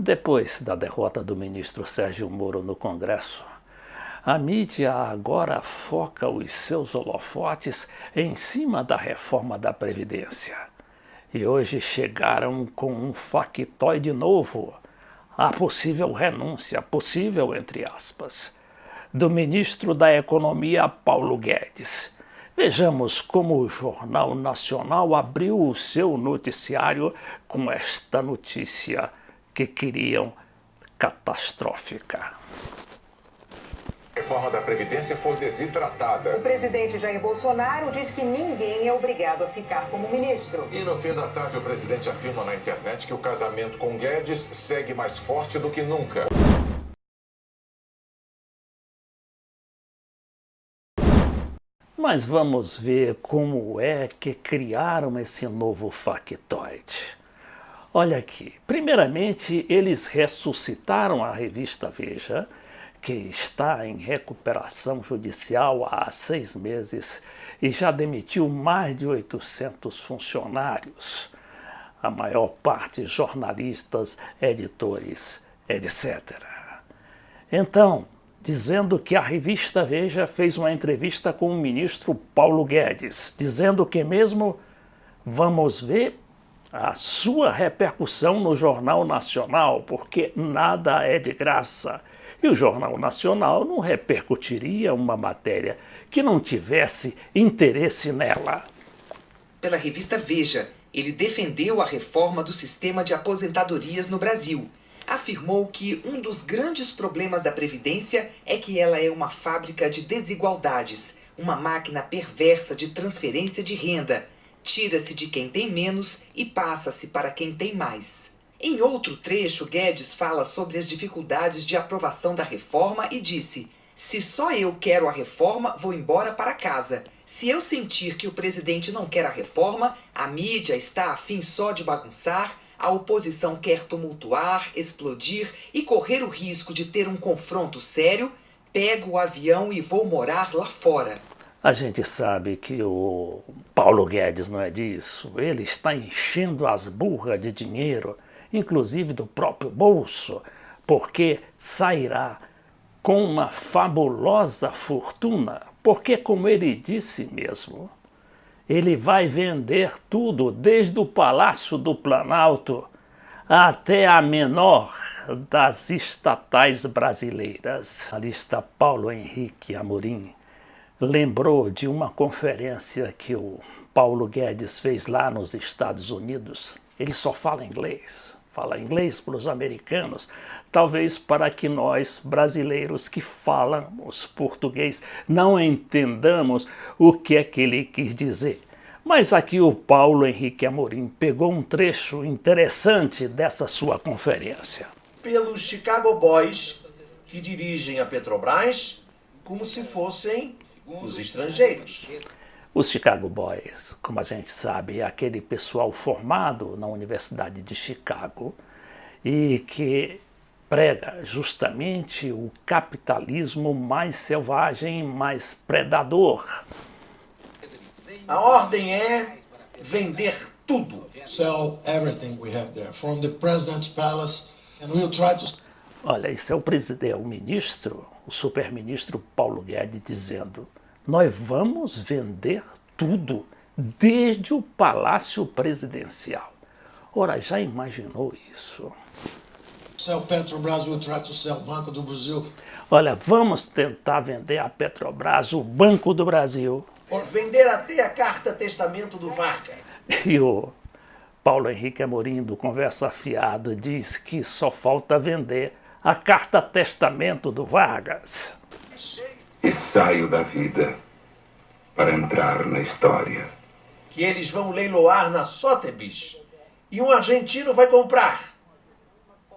Depois da derrota do ministro Sérgio Moro no Congresso, a mídia agora foca os seus holofotes em cima da reforma da Previdência. E hoje chegaram com um factoide novo, a possível renúncia, possível entre aspas, do ministro da Economia Paulo Guedes. Vejamos como o Jornal Nacional abriu o seu noticiário com esta notícia que queriam catastrófica. A reforma da Previdência foi desidratada. O presidente Jair Bolsonaro diz que ninguém é obrigado a ficar como ministro. E no fim da tarde o presidente afirma na internet que o casamento com Guedes segue mais forte do que nunca. Mas vamos ver como é que criaram esse novo factoide. Olha aqui, primeiramente eles ressuscitaram a revista Veja, que está em recuperação judicial há 6 meses e já demitiu mais de 800 funcionários, a maior parte jornalistas, editores, etc. Então, dizendo que a revista Veja fez uma entrevista com o ministro Paulo Guedes, dizendo que mesmo vamos ver a sua repercussão no Jornal Nacional, porque nada é de graça. E o Jornal Nacional não repercutiria uma matéria que não tivesse interesse nela. Pela revista Veja, ele defendeu a reforma do sistema de aposentadorias no Brasil. Afirmou que um dos grandes problemas da Previdência é que ela é uma fábrica de desigualdades, uma máquina perversa de transferência de renda. Tira-se de quem tem menos e passa-se para quem tem mais. Em outro trecho, Guedes fala sobre as dificuldades de aprovação da reforma e disse: "Se só eu quero a reforma, vou embora para casa. Se eu sentir que o presidente não quer a reforma, a mídia está a fim só de bagunçar, a oposição quer tumultuar, explodir e correr o risco de ter um confronto sério, pego o avião e vou morar lá fora." A gente sabe que o Paulo Guedes não é disso. Ele está enchendo as burras de dinheiro, inclusive do próprio bolso, porque sairá com uma fabulosa fortuna, porque, como ele disse mesmo, ele vai vender tudo, desde o Palácio do Planalto até a menor das estatais brasileiras. Ali está Paulo Henrique Amorim. Lembrou de uma conferência que o Paulo Guedes fez lá nos Estados Unidos. Ele só fala inglês para os americanos, talvez para que nós, brasileiros que falamos português, não entendamos o que é que ele quis dizer. Mas aqui o Paulo Henrique Amorim pegou um trecho interessante dessa sua conferência. Pelos Chicago Boys, que dirigem a Petrobras como se fossem os estrangeiros. Os Chicago Boys, como a gente sabe, é aquele pessoal formado na Universidade de Chicago e que prega justamente o capitalismo mais selvagem, mais predador. A ordem é vender tudo. Sell everything we have there, from the president's palace, and we'll try to... Olha, esse é o presidente, o ministro, o superministro Paulo Guedes dizendo: nós vamos vender tudo, desde o Palácio Presidencial. Ora, já imaginou isso? Sell Petrobras, we'll try to sell Banco do Brasil. Olha, vamos tentar vender a Petrobras, o Banco do Brasil. Vender até a carta testamento do Vargas. E o Paulo Henrique Amorim, do Conversa Fiado, diz que só falta vender a carta testamento do Vargas. E saio da vida para entrar na história. Que eles vão leiloar na Sotheby's e um argentino vai comprar.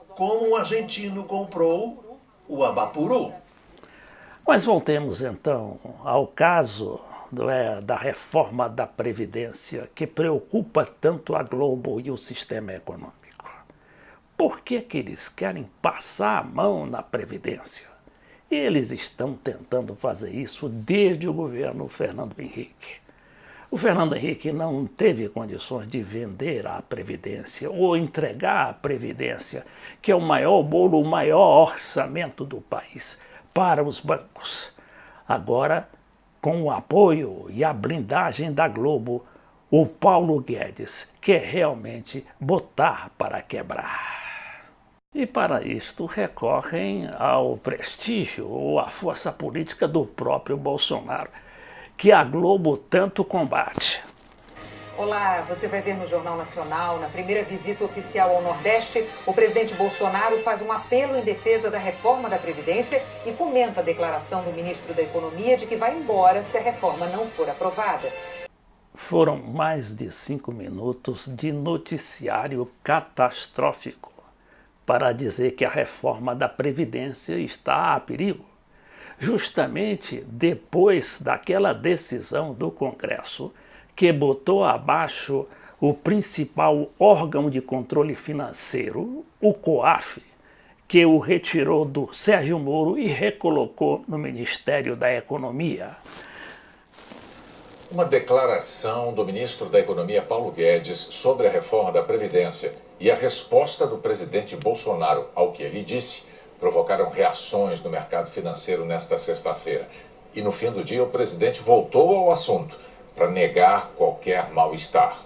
Como um argentino comprou o Abapuru. Mas voltemos então ao caso da reforma da Previdência, que preocupa tanto a Globo e o sistema econômico. Por que que eles querem passar a mão na Previdência? Eles estão tentando fazer isso desde o governo Fernando Henrique. O Fernando Henrique não teve condições de vender a Previdência ou entregar a Previdência, que é o maior bolo, o maior orçamento do país, para os bancos. Agora, com o apoio e a blindagem da Globo, o Paulo Guedes quer realmente botar para quebrar. E para isto recorrem ao prestígio ou à força política do próprio Bolsonaro, que a Globo tanto combate. Olá, você vai ver no Jornal Nacional, na primeira visita oficial ao Nordeste, o presidente Bolsonaro faz um apelo em defesa da reforma da Previdência e comenta a declaração do ministro da Economia de que vai embora se a reforma não for aprovada. Foram mais de 5 minutos de noticiário catastrófico para dizer que a reforma da Previdência está a perigo. Justamente depois daquela decisão do Congresso que botou abaixo o principal órgão de controle financeiro, o COAF, que o retirou do Sérgio Moro e recolocou no Ministério da Economia. Uma declaração do ministro da Economia, Paulo Guedes, sobre a reforma da Previdência e a resposta do presidente Bolsonaro ao que ele disse provocaram reações no mercado financeiro nesta sexta-feira. E no fim do dia, o presidente voltou ao assunto para negar qualquer mal-estar.